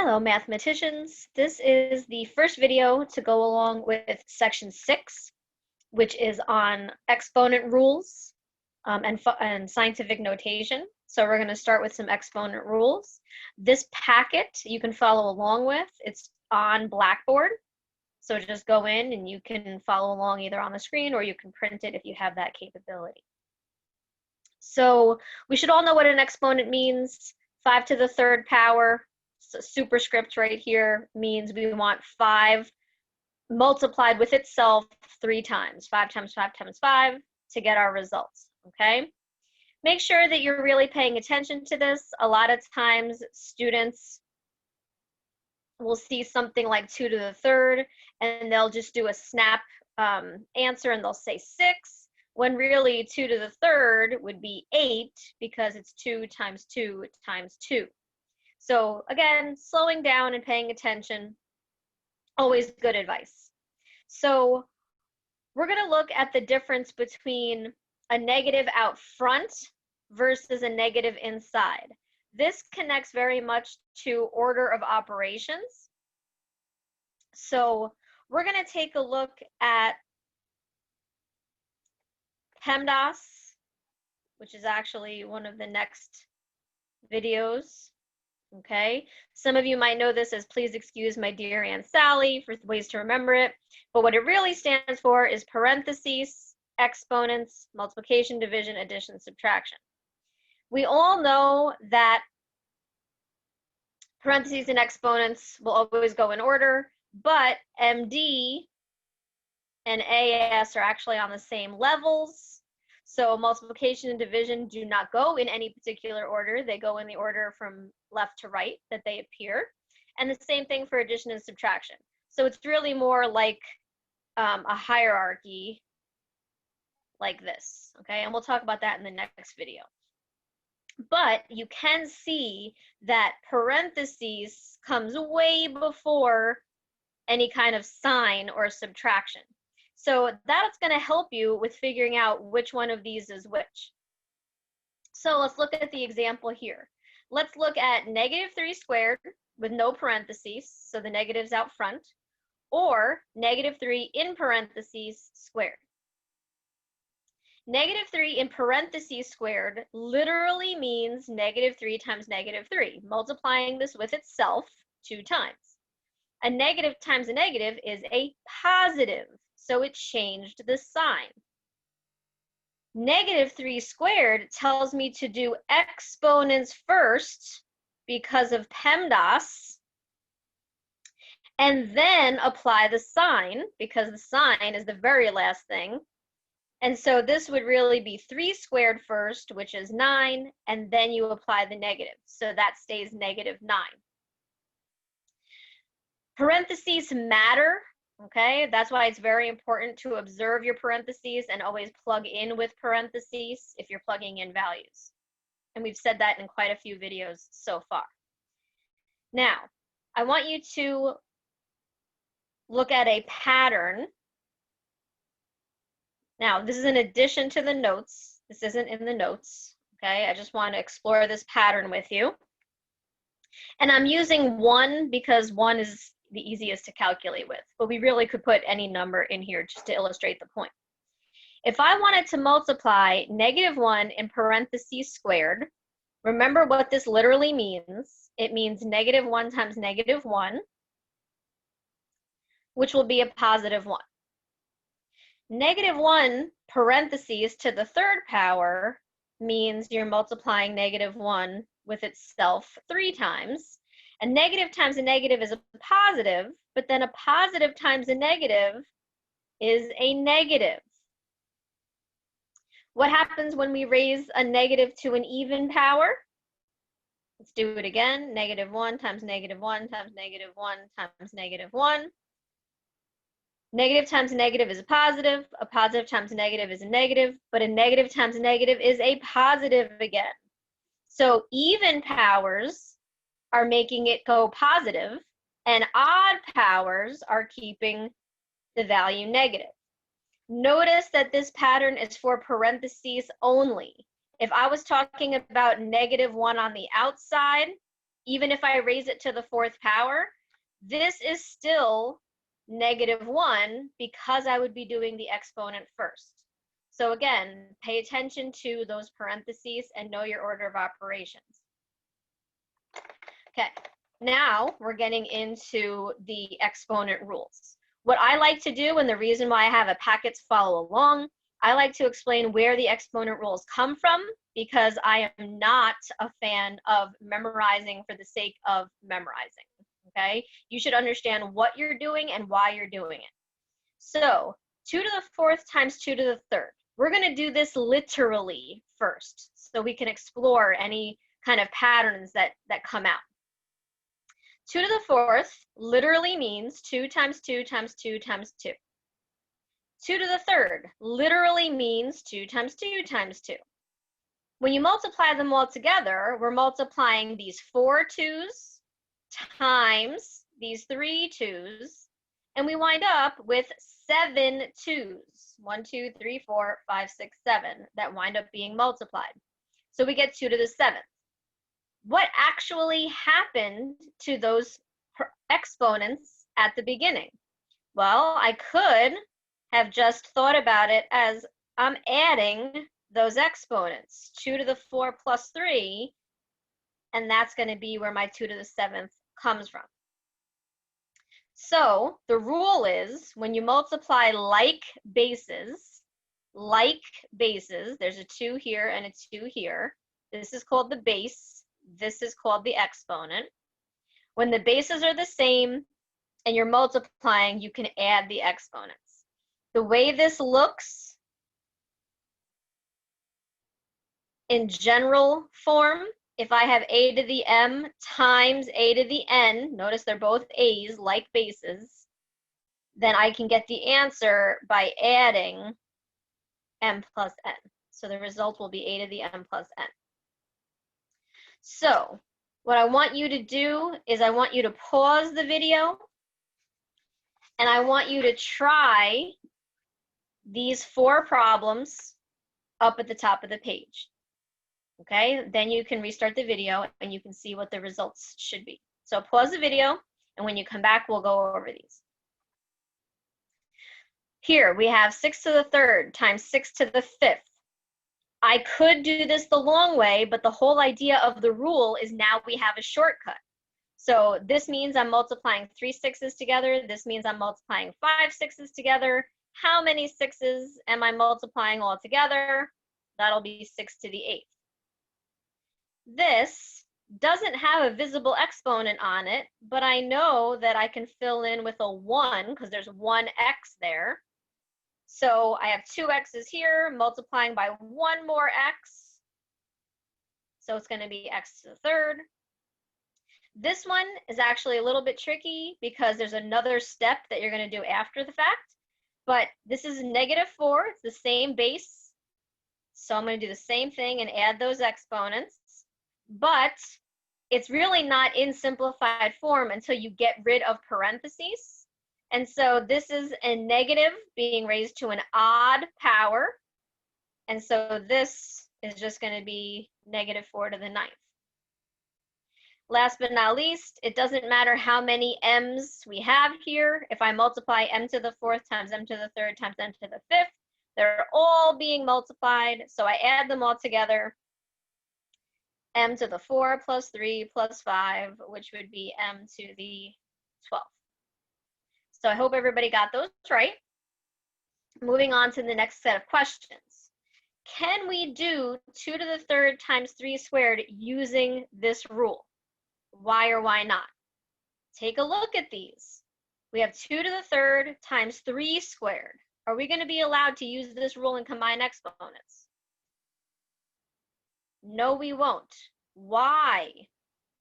Hello, mathematicians. This is the first video to go along with section 6, which is on exponent rules and scientific notation. So we're going to start with some exponent rules. This packet you can follow along with. It's on Blackboard. So just go in and you can follow along either on the screen or you can print it if you have that capability. So we should all know what an exponent means. 5 to the third power. So superscript right here means we want 5 multiplied with itself 3 times. 5 times 5 times 5 to get our results, okay? Make sure that you're really paying attention to this. A lot of times students will see something like 2 to the third and they'll just do a snap answer and they'll say 6, when really 2 to the third would be 8 because it's 2 times 2 times 2. So again, slowing down and paying attention, always good advice. So we're going to look at the difference between a negative out front versus a negative inside. This connects very much to order of operations. So we're going to take a look at PEMDAS, which is actually one of the next videos. Okay, some of you might know this as please excuse my dear Aunt Sally for ways to remember it, but what it really stands for is parentheses, exponents, multiplication, division, addition, subtraction. We all know that parentheses and exponents will always go in order, but MD and AS are actually on the same levels. So multiplication and division do not go in any particular order. They go in the order from left to right that they appear. And the same thing for addition and subtraction. So it's really more like a hierarchy like this, okay? And we'll talk about that in the next video. But you can see that parentheses comes way before any kind of sign or subtraction. So that's going to help you with figuring out which one of these is which. So let's look at the example here. Let's look at negative 3 squared with no parentheses, so the negative's out front, or negative 3 in parentheses squared. Negative 3 in parentheses squared literally means negative 3 times negative 3, multiplying this with itself 2 times. A negative times a negative is a positive. So it changed the sign. Negative 3 squared tells me to do exponents first because of PEMDAS, and then apply the sign because the sign is the very last thing. And so this would really be 3 squared first, which is 9, and then you apply the negative. So that stays negative 9. Parentheses matter. Okay, that's why it's very important to observe your parentheses and always plug in with parentheses if you're plugging in values. And we've said that in quite a few videos so far. Now, I want you to look at a pattern. Now, this is in addition to the notes. This isn't in the notes, okay? I just want to explore this pattern with you. And I'm using 1 because 1 is the easiest to calculate with, but we really could put any number in here just to illustrate the point. If I wanted to multiply negative 1 in parentheses squared, remember what this literally means. It means negative 1 times negative 1, which will be a positive 1. Negative 1 parentheses to the third power means you're multiplying negative 1 with itself 3 times. A negative times a negative is a positive, but then a positive times a negative is a negative. What happens when we raise a negative to an even power? Let's do it again. Negative 1 times negative 1 times negative 1 times negative 1. Negative times a negative is a positive times a negative is a negative, but a negative times a negative is a positive again. So even powers are making it go positive, and odd powers are keeping the value negative. Notice that this pattern is for parentheses only. If I was talking about negative 1 on the outside, even if I raise it to the fourth power, this is still -1 because I would be doing the exponent first. So again, pay attention to those parentheses and know your order of operations. Okay, now we're getting into the exponent rules. What I like to do, and the reason why I have a packet to follow along, I like to explain where the exponent rules come from, because I am not a fan of memorizing for the sake of memorizing, okay? You should understand what you're doing and why you're doing it. So 2 to the 4th times 2 to the 3rd. We're going to do this literally first, so we can explore any kind of patterns that come out. 2 to the 4th literally means 2 times 2 times 2 times 2. 2 to the 3rd literally means 2 times 2 times 2. When you multiply them all together, we're multiplying these 4 2's times these 3 2's, and we wind up with 7 2's. 1, 2, 3, 4, 5, 6, 7 that wind up being multiplied. So we get 2 to the 7th. What actually happened to those exponents at the beginning? Well, I could have just thought about it as I'm adding those exponents, 2 to the 4 plus 3, and that's going to be where my 2 to the 7th comes from. So the rule is when you multiply like bases, there's a 2 here and a 2 here. This is called the base. This is called the exponent. When the bases are the same and you're multiplying, you can add the exponents. The way this looks in general form, if I have a to the m times a to the n, notice they're both a's, like bases, then I can get the answer by adding m plus n. So the result will be a to the m plus n. So what I want you to do is I want you to pause the video and I want you to try these 4 problems up at the top of the page. Okay, then you can restart the video and you can see what the results should be. So pause the video, and when you come back, we'll go over these. Here we have 6 to the 3rd times 6 to the 5th. I could do this the long way, but the whole idea of the rule is now we have a shortcut. So this means I'm multiplying 3 6's together. This means I'm multiplying 5 6's together. How many 6's am I multiplying all together? That'll be 6 to the 8th. This doesn't have a visible exponent on it, but I know that I can fill in with a 1 because there's one x there. So I have 2 x's here multiplying by 1 more x. So it's going to be x to the 3rd. This one is actually a little bit tricky because there's another step that you're going to do after the fact. But this is -4. It's the same base. So I'm going to do the same thing and add those exponents. But it's really not in simplified form until you get rid of parentheses. And so this is a negative being raised to an odd power. And so this is just going to be -4 to the 9th. Last but not least, it doesn't matter how many m's we have here. If I multiply m to the 4th times m to the 3rd times m to the 5th, they're all being multiplied. So I add them all together. M to the 4 plus 3 plus 5, which would be m to the 12th. So I hope everybody got those right. Moving on to the next set of questions. Can we do 2 to the 3rd times 3 squared using this rule? Why or why not? Take a look at these. We have 2 to the 3rd times 3 squared. Are we going to be allowed to use this rule and combine exponents? No, we won't. Why?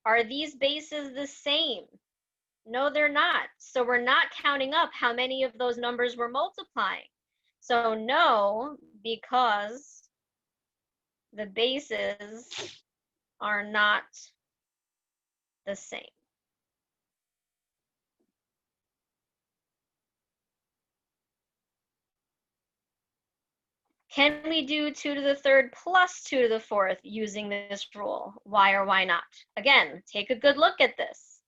Are these bases the same? No, they're not. So we're not counting up how many of those numbers we're multiplying. So no, because the bases are not the same. Can we do 2 to the third plus 2 to the fourth using this rule? Why or why not? Again, take a good look at this.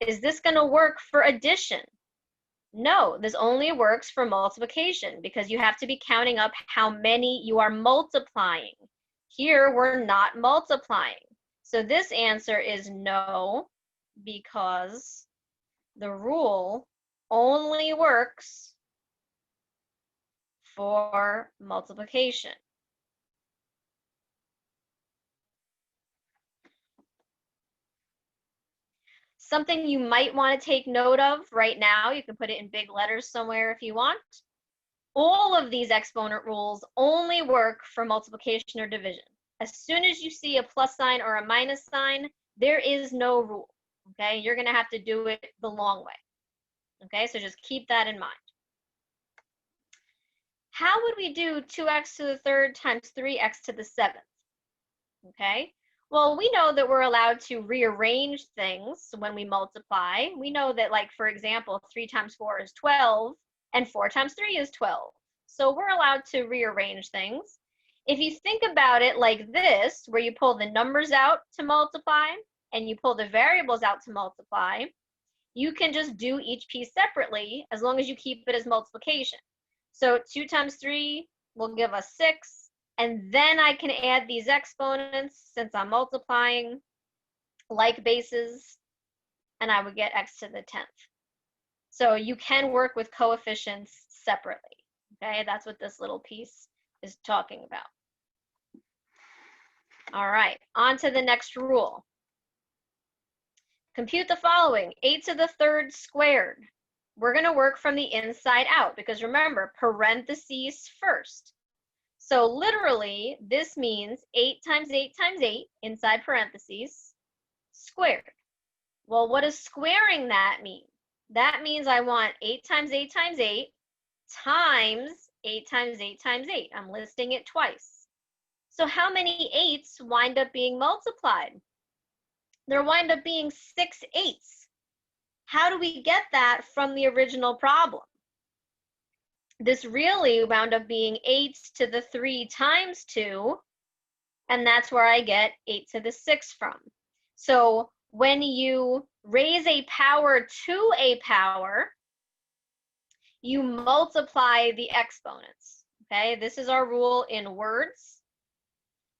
Is this going to work for addition? No, this only works for multiplication because you have to be counting up how many you are multiplying. Here, we're not multiplying. So this answer is no, because the rule only works for multiplication. Something you might want to take note of right now, you can put it in big letters somewhere if you want. All of these exponent rules only work for multiplication or division. As soon as you see a plus sign or a minus sign, there is no rule, okay? You're going to have to do it the long way, okay? So just keep that in mind. How would we do 2x to the third times 3x to the seventh, okay? Well, we know that we're allowed to rearrange things when we multiply. We know that, like, for example, 3 times 4 is 12, and 4 times 3 is 12. So we're allowed to rearrange things. If you think about it like this, where you pull the numbers out to multiply, and you pull the variables out to multiply, you can just do each piece separately as long as you keep it as multiplication. So 2 times 3 will give us 6. And then I can add these exponents since I'm multiplying like bases, and I would get x to the 10th. So you can work with coefficients separately, okay? That's what this little piece is talking about. All right, on to the next rule. Compute the following: 8 to the third squared. We're going to work from the inside out because remember, parentheses first. So literally, this means 8 times 8 times 8, inside parentheses, squared. Well, what does squaring that mean? That means I want 8 times 8 times 8 times 8 times 8 times 8. I'm listing it twice. So how many 8s wind up being multiplied? There wind up being 6 8s. How do we get that from the original problem? This really wound up being 8 to the 3 times 2, and that's where I get 8 to the 6 from. So when you raise a power to a power, you multiply the exponents, okay? This is our rule in words.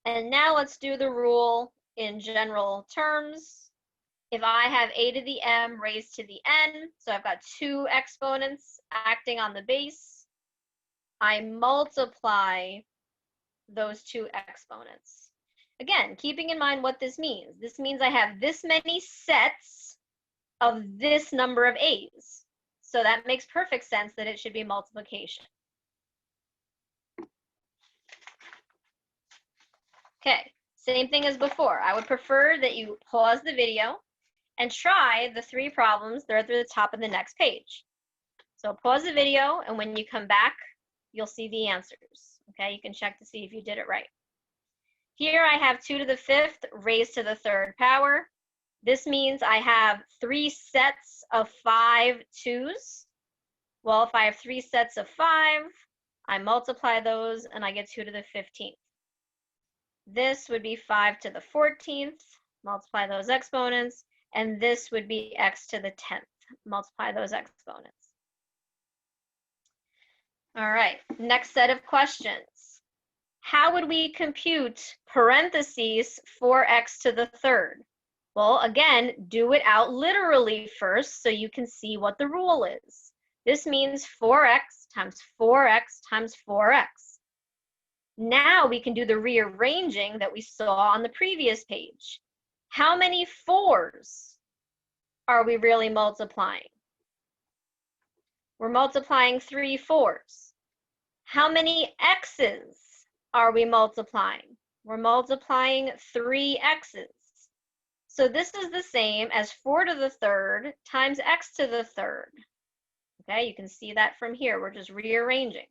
And now let's do the rule in general terms. If I have a to the m raised to the n, so I've got 2 exponents acting on the base, I multiply those 2 exponents. Again, keeping in mind what this means. This means I have this many sets of this number of a's. So that makes perfect sense that it should be multiplication. Okay, same thing as before. I would prefer that you pause the video and try the 3 problems that are at the top of the next page. So pause the video, and when you come back, you'll see the answers. Okay, you can check to see if you did it right. Here I have 2 to the 5th raised to the 3rd power. This means I have 3 sets of 5 2's. Well, if I have 3 sets of 5, I multiply those and I get 2 to the 15th. This would be 5 to the 14th, multiply those exponents, and this would be x to the 10th, multiply those exponents. All right, next set of questions. How would we compute parentheses 4x to the 3rd? Well, again, do it out literally first so you can see what the rule is. This means 4x times 4x times 4x. Now we can do the rearranging that we saw on the previous page. How many 4s are we really multiplying? We're multiplying 3 4s. How many x's are we multiplying? We're multiplying 3 x's. So this is the same as 4 to the 3rd times x to the 3rd. Okay, you can see that from here. We're just rearranging.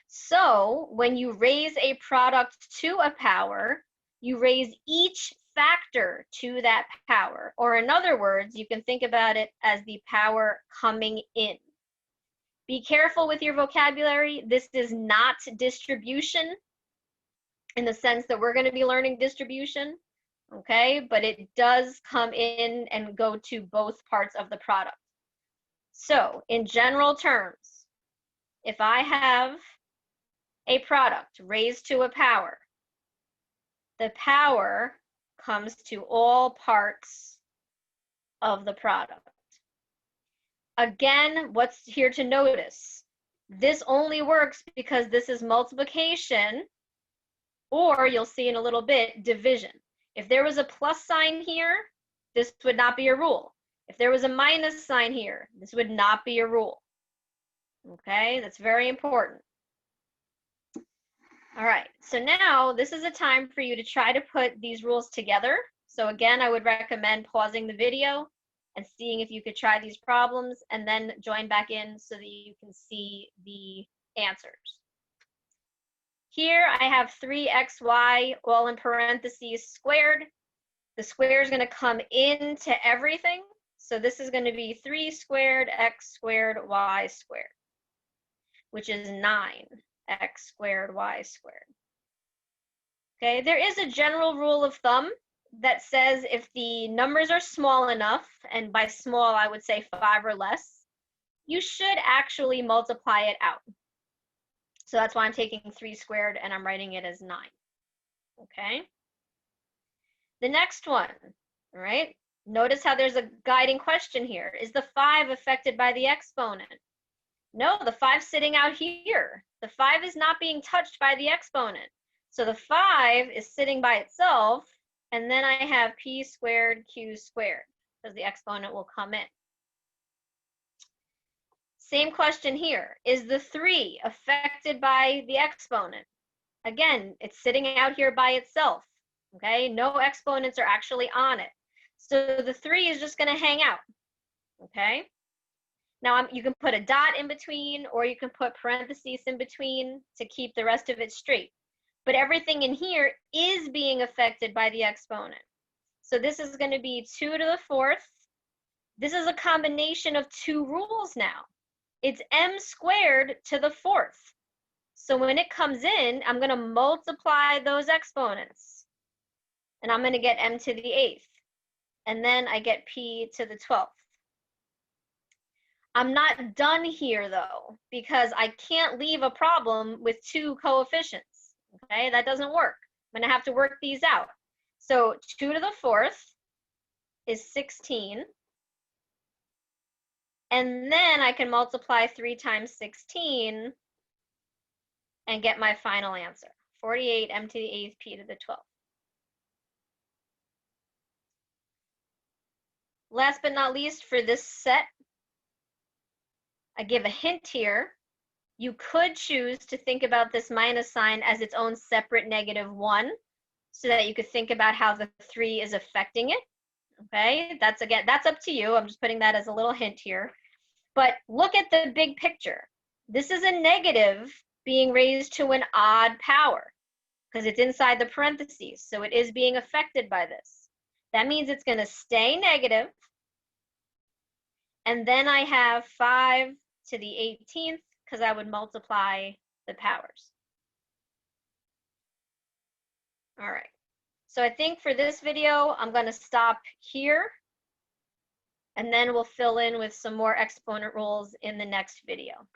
So when you raise a product to a power, you raise each factor to that power. Or in other words, you can think about it as the power coming in. Be careful with your vocabulary. This is not distribution in the sense that we're going to be learning distribution, okay? But it does come in and go to both parts of the product. So in general terms, if I have a product raised to a power, the power comes to all parts of the product. Again, what's here to notice? This only works because this is multiplication, or you'll see in a little bit, division. If there was a plus sign here, this would not be a rule. If there was a minus sign here, this would not be a rule. Okay, that's very important. All right, so now this is a time for you to try to put these rules together. So again, I would recommend pausing the video and seeing if you could try these problems and then join back in so that you can see the answers. Here I have 3xy all in parentheses squared. The square is going to come into everything. So this is going to be 3 squared x squared y squared, which is 9x squared y squared. Okay, there is a general rule of thumb that says if the numbers are small enough, and by small I would say 5 or less, you should actually multiply it out. So that's why I'm taking 3 squared and I'm writing it as 9. Okay. The next one, all right? Notice how there's a guiding question here. Is the 5 affected by the exponent? No, the 5's sitting out here. The 5 is not being touched by the exponent. So the 5 is sitting by itself, and then I have p squared q squared, because the exponent will come in. Same question here. Is the 3 affected by the exponent? Again, it's sitting out here by itself, okay? No exponents are actually on it. So the 3 is just going to hang out, okay? Now you can put a dot in between, or you can put parentheses in between to keep the rest of it straight. But everything in here is being affected by the exponent. So this is going to be 2 to the 4th. This is a combination of 2 rules now. It's m squared to the 4th. So when it comes in, I'm going to multiply those exponents. And I'm going to get m to the 8th. And then I get p to the 12th. I'm not done here though, because I can't leave a problem with 2 coefficients. Okay, that doesn't work. I'm going to have to work these out. So 2 to the 4th is 16. And then I can multiply 3 times 16 and get my final answer. 48 m to the 8th p to the 12th. Last but not least, for this set, I give a hint here. You could choose to think about this minus sign as its own separate -1, so that you could think about how the 3 is affecting it. Okay, that's up to you. I'm just putting that as a little hint here. But look at the big picture. This is a negative being raised to an odd power because it's inside the parentheses. So it is being affected by this. That means it's going to stay negative. And then I have 5 to the 18th because I would multiply the powers. All right. So I think for this video, I'm going to stop here. And then we'll fill in with some more exponent rules in the next video.